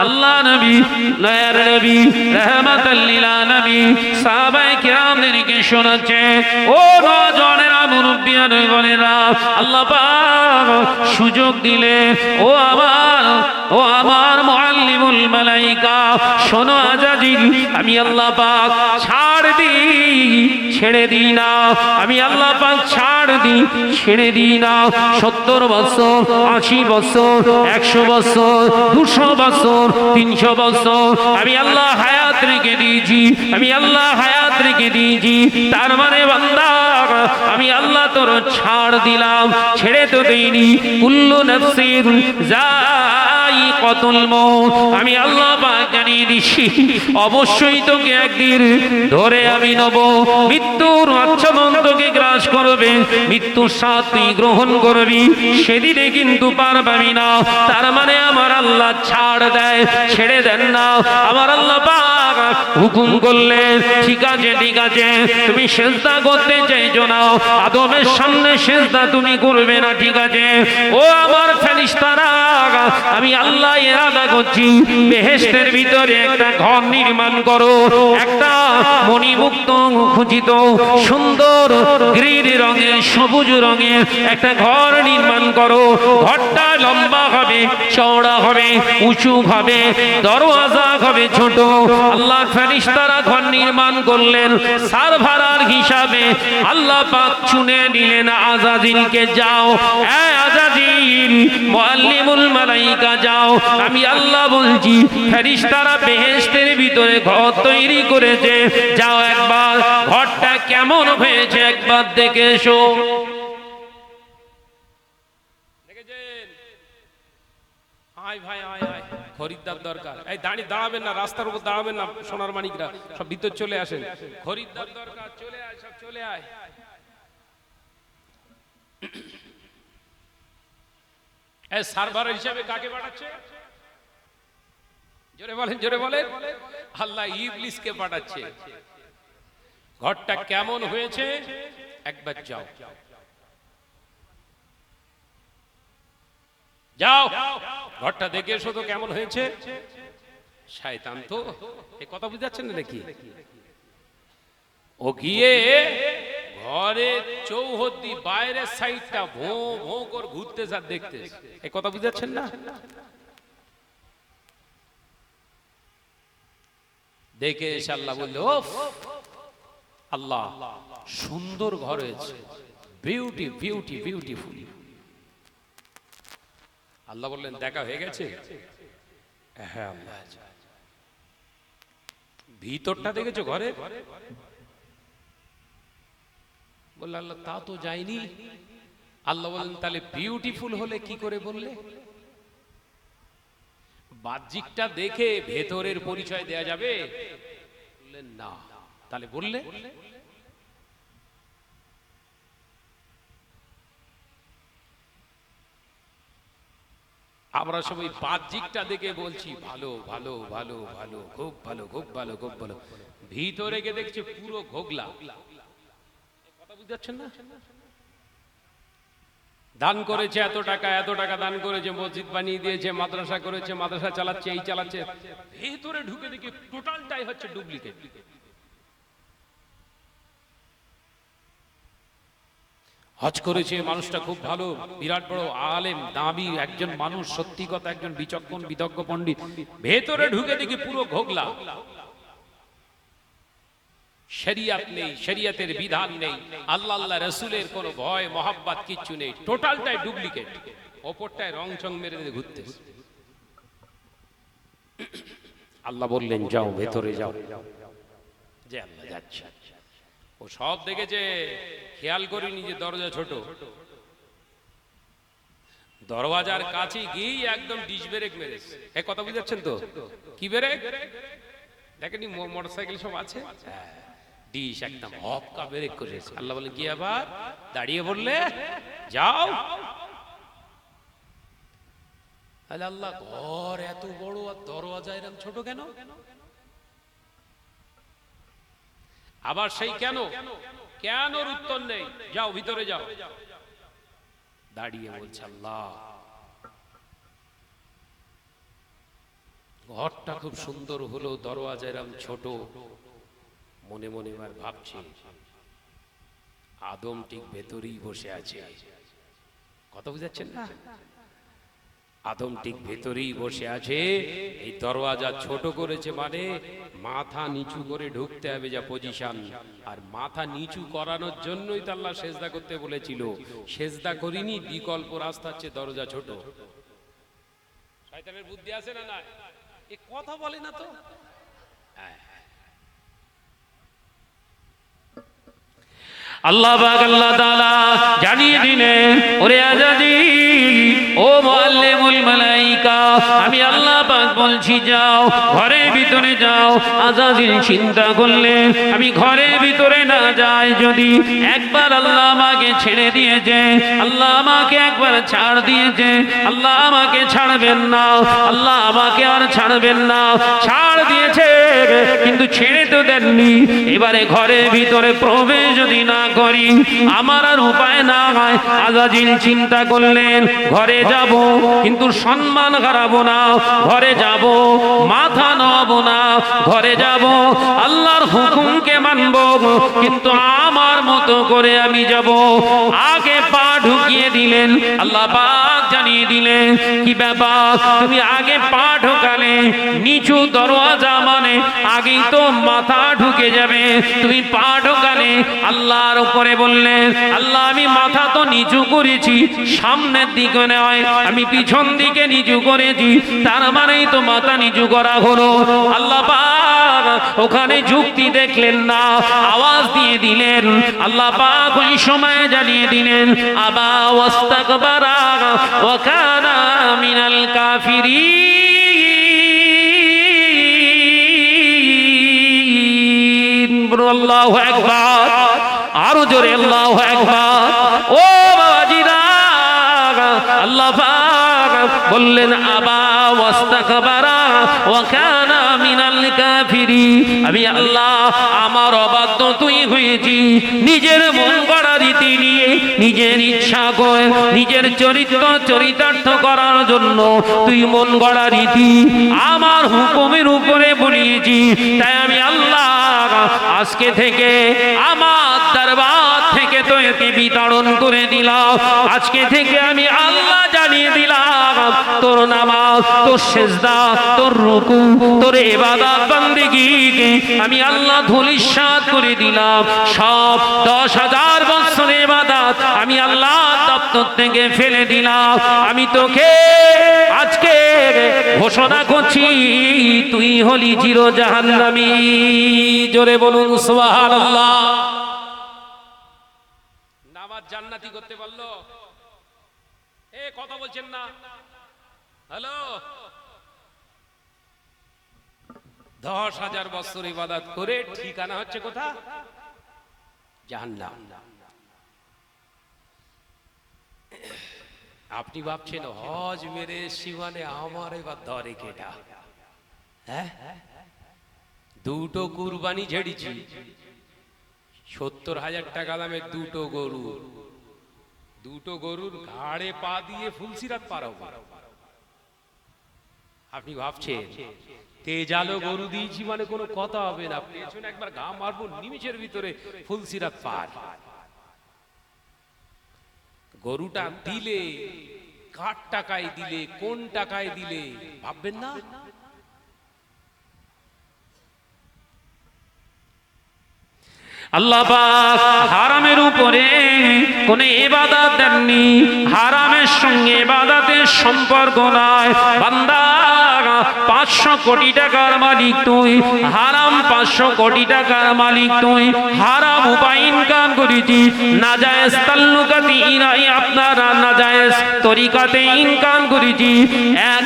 আল্লাহ নবী, দয়ার নবী, রাহমাতাল লিল আলামিন সাহাবায়ে কিরামদেরকে শোনাচ্ছে, ও নজরেরা, মুরব্বিয়ান বোনেরা, আল্লাহ পাক সুযোগ দিলে, ও আমার মুআল্লিমুল মালায়েকা, শোনো আজাজিল, আমি আল্লাহ পাক ছেড়ে দিই না, আমি আল্লাহ পাক ছেড়ে দিই না। 70 বছর, 80 বছর, 100 বছর, 200 বছর, 300 বছর আমি আল্লাহ হায়াত রেখে দিয়েছি, আমি আল্লাহ হায়াত রেখে দিয়েছি। তার মানে বান্দা, আমি আল্লাহ তোর ছাড় দিলাম, ছেড়ে তো দেইনি। কুল্লু নাফসিন যায়িকাতুল মউত, আমি আল্লাহ পাক জানিয়ে দিচ্ছি, অবশ্যই তোকে একদিন ধরে আমি নেব। মৃত্যুর আচ্ছাদন তোকে গ্রাস করবে, মৃত্যুর স্বাদ তুই গ্রহণ করবি, সেদিনে কিন্তু পারবি না। তার মানে আমার আল্লাহ ছাড় দেয়, ছেড়ে দেন না। আমার আল্লাহ পাক হুকুম করলেন, ঠিক আছে ঠিক আছে, তুমি সিজদা করতে চাইছো না, আদমের সামনে সিজদা তুমি করবে না, ঠিক আছে। ও আমার ফেরেশতারা, আমি আল্লাহ ইরাদা করছি, বেহেশতের ভিতরে একটা ঘর নির্মাণ করো, একটা মণিমুক্ত খচিত সুন্দর গ্রিন রঙের, সবুজ রঙের একটা ঘর নির্মাণ করো। ঘরটা লম্বা হবে, চওড়া হবে, উঁচু হবে, দরওয়াজা হবে ছোট। আল্লাহ ফেরেশতারা ঘর নির্মাণ করলেন, সার্ভারার হিসাবে আল্লাহ পাক চুনে দিলেন আজাজিলকে, যাও এ আজাজিল, মুআল্লিমুল মালায়েকা যাও, আমি আল্লাহ বলছি, ফেরেশতারা বেহেশতের ভিতরে ঘর তৈরি করেছে, যাও একবার ঘরটা কেমন হয়েছে একবার দেখে এসো। দেখেছেন? আয় ভাই আয় আয়, খরিদ্দার দরকার। এই দাঁড়াবেন না, রাস্তার উপর দাঁড়াবেন না, সোনার মানিকরা সব ভিতর চলে আসেন। খরিদ্দার দরকার, চলে আয়, সব চলে আয়। এই সার্ভার হিসাবে কাকে পাঠাচ্ছে? জোরে বলেন, জোরে বলেন। আল্লাহ ইবলিসকে পাঠাচ্ছে। ঘরটা কেমন হয়েছে একবার যাও, যাও ঘরটা দেখে এসো তো কেমন হয়েছে। শয়তান তো এই কথা বুঝাচ্ছেন না নাকি? ও গিয়ে ঘরে চৌহদ্দি বাইরের সাইডটা ভোঁ ভোঁ করে ঘুরতে যা দেখতে, এই কথা বুঝাচ্ছেন না? দেখে এসে আল্লাহ বলল, ওফ আল্লাহ, সুন্দর ঘর হয়েছে, বিউটি বিউটি বিউটিফুল। আল্লাহ বললেন, দেখা হয়ে গেছে? হ্যাঁ আল্লাহ। ভিতরটা দেখেছো ঘরে? বলল আল্লাহ, তা তো যায়নি। আল্লাহ বললেন, তাহলে বিউটিফুল হলে কি করে বললে? বাহ্যিকটা দেখে ভেতরের পরিচয় দেয়া যাবে? বললেন না। তাহলে বললে? আমরা সবাই বাহ্যিকটা দেখে বলছি ভালো ভালো ভালো ভালো, খুব ভালো, খুব ভালো, খুব ভালো, ভিতরে গিয়ে দেখছি পুরো ঘোগলা। কথা বুঝতে পারছেন না? দান করেছে এত টাকা দান করেছে, মসজিদ বানিয়ে দিয়েছে, মাদ্রাসা করেছে, মাদ্রাসা চালাচ্ছে, এই চালাচ্ছে, ভেতরে ঢুকে দেখি টোটালটাই হচ্ছে ডুপ্লিকেট। হজ করেছে মানুষটা খুব ভালো, বিরাট বড় আলেম, দামি একজন মানুষ, সত্যি কথা একজন বিচক্ষণ বিদগ্ধ পণ্ডিত, ভেতরে ঢুকে দেখি পুরো ঘোগলা। শরিয়াত নেই, শরিয়াতের বিধান নেই, আল্লাহ আল্লাহ রাসূলের কোনো ভয় মহাব্বত কিচ্ছু নেই, টোটালটাই ডুপ্লিকেট। ওপরটায় রং চং মেরে ঘুরতে। আল্লাহ বললেন যাও ভেতরে যাও, যে আল্লাহ যাচ্ছে। ও সব দেখেছে, খেয়াল করিনি যে দরজা ছোট। দরওয়াজার কাছে গিয়ে একদম ডিশ ব্রেক মেরেছে। এ কথা বুঝাচ্ছেন তো? কি ব্রেক দেখেনি, মোটরসাইকেল সব আছে, ডিশ একদম হপকা ব্রেক করেছে। আল্লাহ বলে কি আবার দাঁড়িয়ে বললে যাও। আল্লাহ, ঘর এত বড় আর দরওয়াজা এরকম ছোট কেন? আবার সেই কেন কেন উত্তর নেই, যাও ভিতরে যাও। দাঁড়িয়ে বলছে আল্লাহ, ঘরটা খুব সুন্দর হলো, দরওয়াজা এরকম ছোট। মনে মনে এবার ভাবছি আদম ঠিক ভেতরেই বসে আছে। কথা বুঝাচ্ছেন না? আদম ঠিক ভেতরেই বসে আছে। এই দরওয়াজা ছোট করেছে মানে মাথা নিচু করে ঢুকতে হবে, যা পজিশন। আর মাথা নিচু করানোর জন্যই তো আল্লাহ সেজদা করতে বলেছিল। সেজদা করিনি, বিকল্প রাস্তা হচ্ছে দরজা ছোট। শয়তানের বুদ্ধি আছে না? না, এ কথা বলে না তো। আল্লাহ পাক আল্লাহ তাআলা জানিয়ে দিলেন, ওরে আজাজিল, ও মুআল্লিমুল মালাইকা, আমি আল্লাহ পাক বলছি যাও ঘরের ভিতরে যাও। আজাজিল চিন্তা করলেন, আমি ঘরের ভিতরে না যাই, যদি একবার আল্লাহ আমাকে ছেড়ে দিয়েছে, আল্লাহ আমাকে একবার ছাড় দিয়েছে, আল্লাহ আমাকে ছাড়বেন না, আল্লাহ আমাকে আর ছাড়বেন না। ছাড় দিয়েছে কিন্তু ছেড়ে তো দেননি। এবারে ঘরের ভিতরে প্রবেশ যদি না করি আমার আর উপায় না হয়। আজাজিল চিন্তা করলেন, ঘরে যাব কিন্তু সম্মান হারাবো না, ঘরে যাব মাথা নোয়াবো না, ঘরে যাব আল্লাহর হুকুমকে মানব, কিন্তু আমার মতো করে আমি যাব। আগে পা ঢুকিয়ে দিলেন, আল্লাহ পাক জানিয়ে দিলেন, কি ব্যাপার তুমি আগে পা ঢোকালে? নিচু দরওয়াজা মানে আগেই তো মাথা ঢুকে যাবে, তুমি পা ঢোকালে। আল্লাহর উপরে বললেন, আল্লাহ আমি মাথা তো নিচু করেছি, সামনের দিকে নয়, আমি পিছন দিকে নিচু করেছি, তার মানেই তো মাথা নিচু করা হলো। আল্লাহ পাক ওখানে যুক্তি দেখলেন না, আওয়াজ দিয়ে দিলেন। আল্লাহ পাক ওই সময় জানিয়ে দিলেন, আবা ওয়াস্তাকবারা ওয়া কানা মিনাল কাফিরিন। আল্লাহু আকবার, আরো জোরে আল্লাহু আকবার। ও বাবাজিরা, আল্লাহ পাক বললেন আবা ওয়াস্তাকবারা ওয়া কানা মিনাল কাফিরিন। আমি আল্লাহ আমার অবাধ্য তুই হয়েছি, নিজের মন গড়া রীতি নিয়ে, নিজের ইচ্ছা করে, নিজের চরিতার্থ করার জন্য তুই মন গড়া রীতি আমার হুকুমের উপরে বলিয়েছি। তাই আমি আল্লাহ আজকে থেকে আমার দরবার থেকে তোকে বিতরণ করে দিলাম। আজকে থেকে আমি আল্লাহ জানিয়ে দিলাম, তোর নামাজ, তোর সেজদা, তোর রুকু, তোর ইবাদত বন্দেগীকে আমি আল্লাহ ধূলিসাৎ করে দিলাম। সব 10,000 বছরের ইবাদত আমি আল্লাহ দপ্তর থেকে ফেলে দিলাম। আমি তোকে আজকে ঘোষণা করছি, তুই হলি চির জাহান্নামী। জোরে বলুন সুবহানাল্লাহ। নামাজ জান্নাতি করতে পারলো? এ কথা বলছেন না? হ্যালো, 10,000 বছর ইবাদত করে ঠিকানা হচ্ছে কোথা? জাহান্নাম। আপনি ভাবছেন হজ মেরে শিবানে আমার এবার ধরে কেটা? হ্যাঁ, দুটো কুরবানি ঝেড়েছি, 70,000 টাকা দামের দুটো গরু, দুটো গরুর ঘাড়ে পা দিয়ে ফুলসিরাত পার হবো। আপনি ভাবছেন তেজালো গরু দিয়েছি মানে কোনো কথা হবে না, পেছনে একবার গা মারবো নিমিষের ভিতরে ফুলসিরাত পার। গরুটা দিলে কার টাকায় দিলে, কোন টাকায় দিলে ভাববেন না? আল্লাহ পাক হারামের উপরে কোন ইবাদত দেননি, হারামের সঙ্গে ইবাদতের সম্পর্ক নাই। বান্দা 500 কোটি টাকার মালিক তুই, হারাম 500 কোটি টাকার মালিক তুই, হারাম উপায় ইনকাম করেছিস, নাজায়েজ তাল্লুকাতি ইনাই আপনারা নাজায়েজ তরিকাতে ইনকাম করেছিস,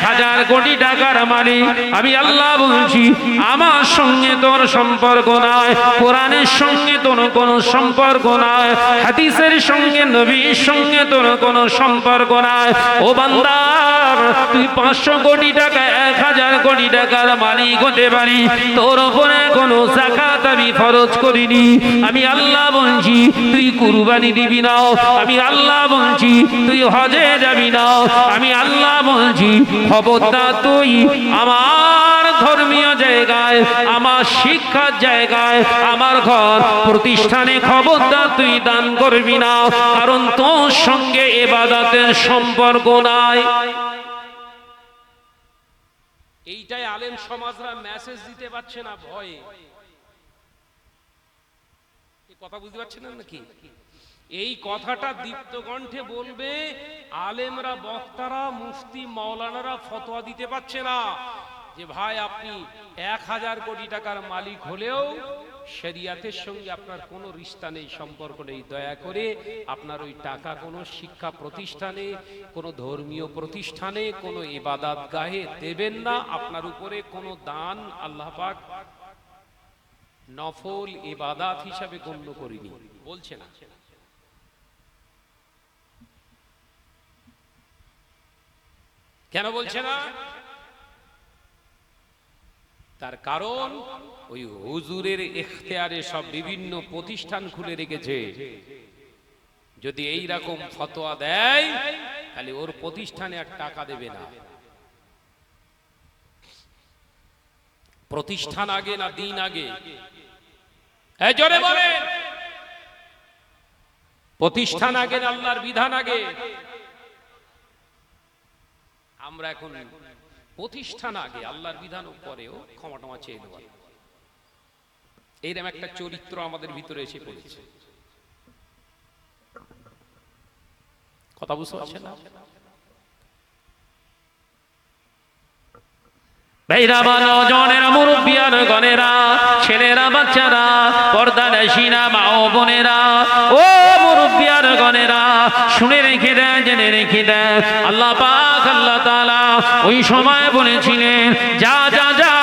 1000 কোটি টাকার মালিক আমি আল্লাহ বলছি আমার সঙ্গে তোর সম্পর্ক নাই, কোরআনের সঙ্গে তোর কোনো সম্পর্ক নাই, হাদিসের সঙ্গে নবীর সঙ্গে তোর কোনো সম্পর্ক নাই। ও বান্দা তুই 500 কোটি টাকা 1000 কোটি টাকার মালিক হতে পারি, তোর উপরে কোনো যাকাত আমি ফরজ করিনি। আমি আল্লাহ বলছি তুই কুরবানি দিবি না, আমি আল্লাহ বলছি তুই হজে যাবি না, আমি আল্লাহ বলছি খবরদার তুই আমার ধর্মীয় জায়গায়, আমার শিক্ষার জায়গায়, আমার ঘর প্রতিষ্ঠানে খবরদার তুই দান করবি না, কারণ তোর সঙ্গে ইবাদতের সম্পর্ক নাই। এইটাই আলেম সমাজরা মেসেজ দিতে পারছে না ভয়ে। এই কথা বুঝতে পারছেন না নাকি? এই কথাটা দীপ্ত কণ্ঠে বলবে আলেমরা, বক্তারা, মুফতি, মাওলানারা ফতোয়া দিতে পারছে না যে ভাই আপনি 1000 কোটি টাকার মালিক হলেও শরিয়াতের সঙ্গে আপনার কোনো রিশতা নেই, সম্পর্ক নেই, দয়া করে আপনার ওই টাকা কোনো শিক্ষা প্রতিষ্ঠানে, কোনো ধর্মীয় প্রতিষ্ঠানে, কোনো ইবাদত গাহে দেবেন না, আপনার উপরে কোনো দান আল্লাহ পাক নফল ইবাদত হিসাবে গণ্য করিনি, বলছে না। কেন বলছে না? তার কারণ ওই হুজুরের ইখতিয়ারে সব বিভিন্ন প্রতিষ্ঠান খুলে রেখেছে, যদি এই রকম ফতোয়া দেয় তাহলে ওর প্রতিষ্ঠানে আর টাকা দেবে না। প্রতিষ্ঠান আগে না দিন আগে? এই জোরে বলেন, প্রতিষ্ঠান আগে না আল্লাহর বিধান আগে? আমরা এখন প্রতিষ্ঠান আগে, আল্লাহর বিধান পরেও ক্ষমা টমা চেয়ে নেওয়া, এইরকম একটা চরিত্র আমাদের ভিতরে এসে পড়েছে। কথা বুঝতে পারছেন না? ভাইরা, নওজওয়ানেরা, মুরব্বিয়ানা, গণেরা, ছেলেরা, বাচ্চারা, পর্দানশীনা মা ও বোনেরা, ও মুরব্বিয়ানা, গণেরা, শুনে রেখে দেন, জেনে রেখে দেন, আল্লাহ পাক আল্লাহ তাআলা ওই সময় বলেছিলেন যা যা যা,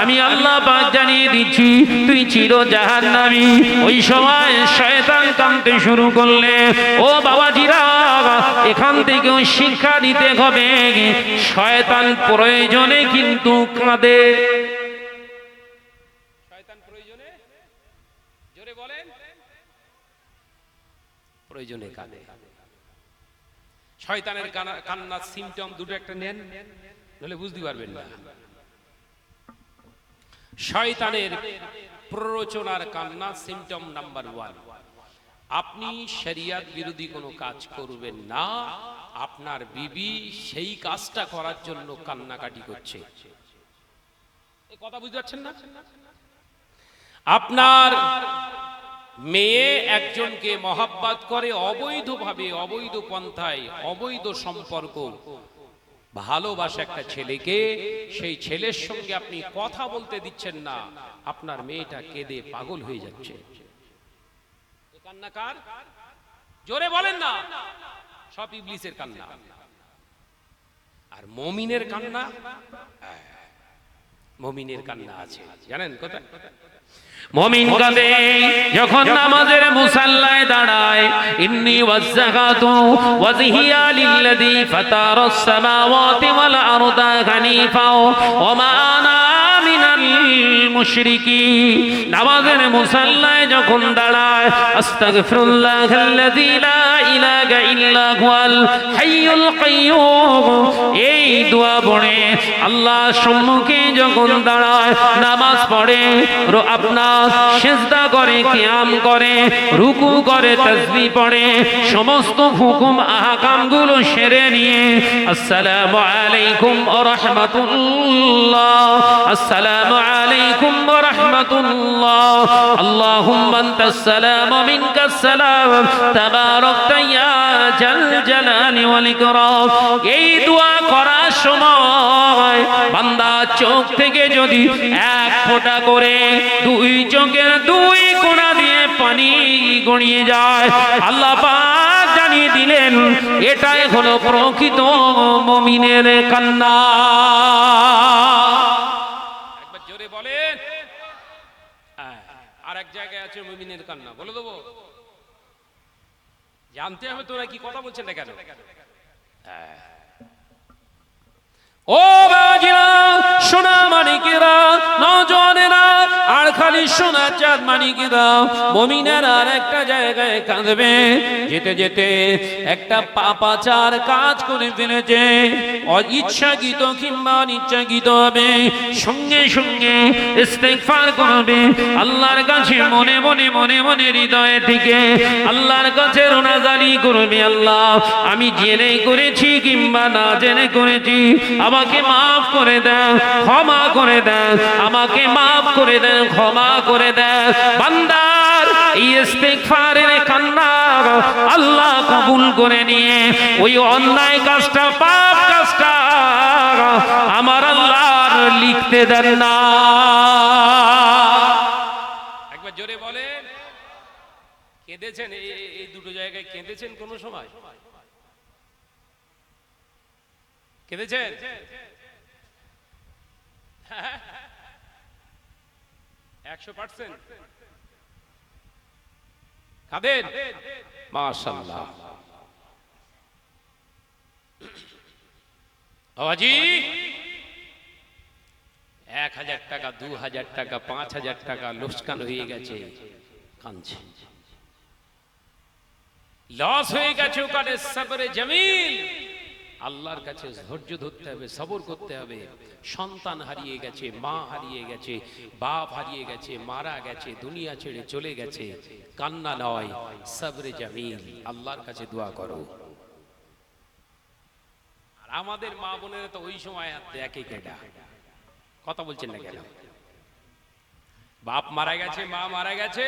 আমি আল্লাহ পাক জানিয়ে দিচ্ছি তুই চির জাহান্নামী। ওই সময় শয়তান কাঁদতে শুরু করলে, ও বাবাজিরা এখান থেকেও শিক্ষা দিতে হবে, শয়তান প্রয়োজনে কিন্তু কাঁদে। শয়তান প্রয়োজনে, জোরে বলেন, প্রয়োজনে কাঁদে। শয়তানের কান্নার সিমটম দুটো একটা নেন, নাহলে বুঝতে পারবেন না। শয়তানের প্ররোচনার কান্না সিমটম নাম্বার 1, আপনি শরিয়ত বিরোধী কোনো কাজ করবেন না, আপনার বিবি সেই কাজটা করার জন্য কান্নাকাটি করছে। এই কথা বুঝতে পারছেন না? আপনার মেয়ে একজনকে মহাব্বত করে অবৈধভাবে, অবৈধ পন্থায়, অবৈধ সম্পর্ক, ভালোবাসা একটা ছেলেকে, সেই ছেলের সঙ্গে আপনি কথা বলতে দিচ্ছেন না, আপনার মেয়েটা কেঁদে পাগল হয়ে যাচ্ছে। কান্না কার? জোরে বলেন না। সব ইবলিসের কান্না। আর মুমিনের কান্না, মুমিনের কান্না আছে জানেন কোথায়? মুমিন কাঁদে যখন নামাজের মুসাল্লায় দাঁড়ায়, ইন্নী ওয়াজ্জাহাতু ওয়াজহিয়া লিল্লাযী ফাতারাস সামাওয়াতি ওয়াল আরদা হানিফা ওয়া মা আনা মিনাল মুশরিকিন। নামাজের মুসাল্লায় যখন দাঁড়ায়, আস্তাগফিরুল্লাহাল্লাযী লা ইলাহা ইল্লা হুয়াল হাইয়ুল কাইয়্যুম। এই দোয়া পড়ে আল্লাহ সম্মুখে যখন দাঁড়ায়, নামাজ পড়ে, আপনার সিজদা করে, কিয়াম করে, রুকু করে, তাসবিহ পড়ে, সমস্ত হুকুম আহকাম গুলো সেরে নিয়ে আসসালামু আলাইকুম ওয়া রাহমাতুল্লাহ, আসসালামু আলাইকুম ওয়া রাহমাতুল্লাহ, আল্লাহুম্মা আনতাস সালাম ওয়া মিনকাস সালাম, তাবারাকতা ইয়া জাল জালালি ওয়াল ইকরাম। এই দোয়া করার সময় বান্দা চোখ থেকে যদি এক ফোঁটা করে দুই চোখের দুই কোণা দিয়ে পানি গড়িয়ে যায়, আল্লাহ পাক জানিয়ে দিলেন এটাই হলো প্রকৃত মুমিনের কান্না। একবার জোরে বলেন। আর এক জায়গায় আছে মুমিনের কান্না, বলে দেবো? জানতে হবে তোরা কি কথা বলছেন না কেন? ও বাজিরা, সোনা মানিকেরা, নওজওয়ানেরা, আর খালি সোনা চাঁদ মানিকেরা, মুমিনেরা আর একটা জায়গায় কাঁদবে। যেতে যেতে একটা পাপাচার কাজ করে ফেলেছে, অইচ্ছাকৃত কিংবা অনিচ্ছাকৃত হবে, সঙ্গে সঙ্গে ইস্তেগফার করবে, আল্লাহর কাছে মনে মনে মনে মনে হৃদয়ে থেকে আল্লাহর কাছে রোনাজারি করবে, আল্লাহ আমি জেনে করেছি কিংবা না জেনে করেছি, আমাকে মাফ করে দেন, ক্ষমা করে দেন, আমাকে মাফ করে দেন, ক্ষমা করে দেন। বান্দার এই ইস্তেগফারের কান্না আল্লাহ কবুল করে নিয়ে ওই অন্যায় কাজটা, পাপ কাজটা আমার আল্লাহ লিখতে দেন না। একবার জোরে বলেন। কেঁদেছেন? এই দুটো জায়গায় কেঁদেছেন কোন সময়? কেঁদেছেন? 100% কাঁদেন? মাশাআল্লাহ। বাবাজি 1000 টাকা, 2000 টাকা, 5000 টাকা লোকসান হয়ে গেছে, কাঁদছে। লস হয়ে গেছে, ওখানে সবরে জমিল, আল্লাহর কাছে ধৈর্য ধরতে হবে, সবর করতে হবে। সন্তান হারিয়ে গেছে, মা হারিয়ে গেছে, বাপ হারিয়ে গেছে, মারা গেছে, দুনিয়া ছেড়ে চলে গেছে, কান্না নয়, সবরে জামিল, আল্লাহর কাছে দোয়া করো। আর আমাদের মা বোনেরা তো ওই সময় দেখে কেডা, কথা বলছেন না কেন? বাপ মারা গেছে, মা মারা গেছে,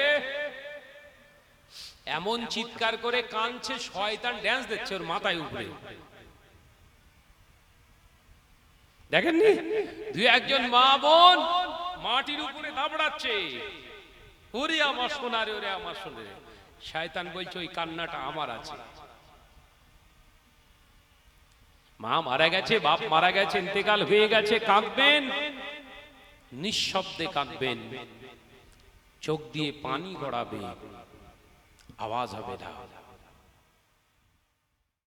এমন চিৎকার করে কাঁদছে, শয়তান ড্যান্স দিচ্ছে ওর মাথায় উপরে। দেখেননি দুই একজন মা বোন মাটির উপরে দাবড়াচ্ছে, ওরে আমার সোনারে, ওরে আমার সোনারে। শয়তান বলছে ওই কান্নাটা আমার আছে। মা মারা গেছে, বাপ মারা গেছে, ইন্তেকাল হয়ে গেছে, কাঁদবেন, নিঃশব্দে কাঁদবেন, চোখ দিয়ে পানি গড়াবে, আওয়াজ হবে না।